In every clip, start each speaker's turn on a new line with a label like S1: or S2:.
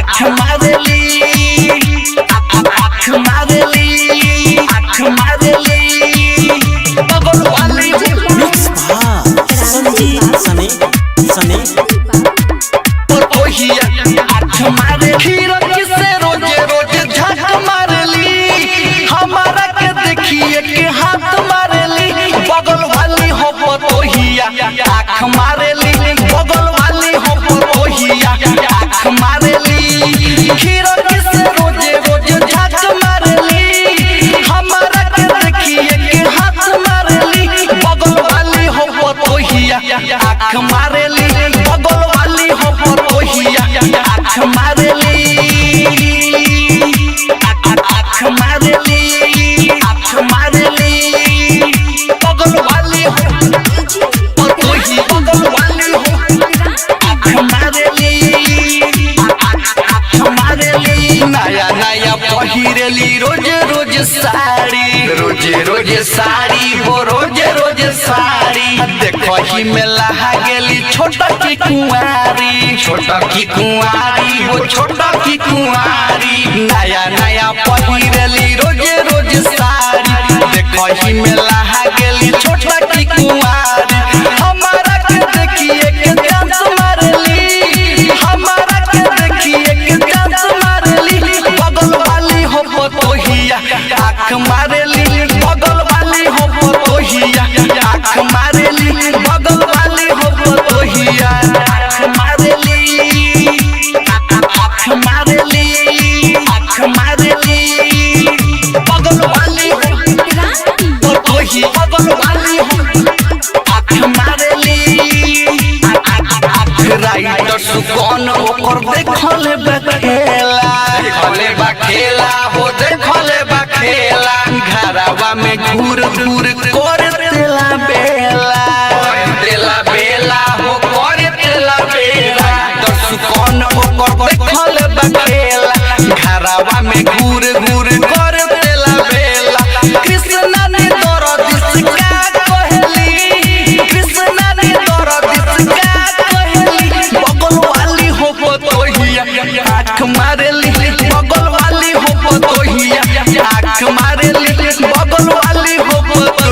S1: आँख मारेली आँख मारेली आँख मारेली बगल वाली
S2: मिक्स संजीत सने सने
S1: और ओहिया आँख मारे खीर किसे रोजे रोजे झक मारेली हमारा के देखिए के हाथ मारेली बगल वाली हो ओहिया आँख मारेली बगल वाली हो ओहिया आँख मारेली खीर किसे रोजे रोजे झक मारेली हमारा के देखिए के हाथ मारेली बगल वाली हो ओहिया आँख मारेली बगल वाली हो ओहिया आँख मारेली आँख मारेली आँख मारेली बगल वाली हो ओहिया बगल वाली हो आँख मारेली आँख मारेली नया नया पहिरेली रोज रोज साड़ी रोज साड़ी हो रोज साड़ी देखो ही में लहा गेली छोटा की कुंवारी हो छोटा की कुंवारी नया नया पहिरेली रोज साड़ी देखो ही में लहा गेली छोटा की कुंवारी हमारा के देखिए के डांस मारली हमारा के देखिए के डांस मारली बगल वाली हो ओहिया आँख मारेली बगल वाली हो ओहिया आँख मारेली बगल वाली हो ओहिया आँख मारेली आँख मारेली आँख मारेली बगल वाली हो ओहिया बगल वाली हो आँख मारेली राइटर सुकौन ओकर देखले बखेला हो देखले बखेला घरवा में घूर कर तेला बेला हो कर तेला बेला राइटर सुकौन ओकर देखले बखेला घरवा में घूर कर तेला बेला कृष्णा ने दर्द सिका कहली कृष्णा ने दर्द सिका कहली बगल वाली हो ओहिया आँख मारेली बगल वाली हो ओहिया आँख मारेली बगल वाली हो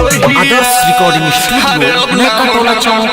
S1: ओहिया
S2: आदर्श रिकॉर्डिंग स्टूडियो नया टोला चौक।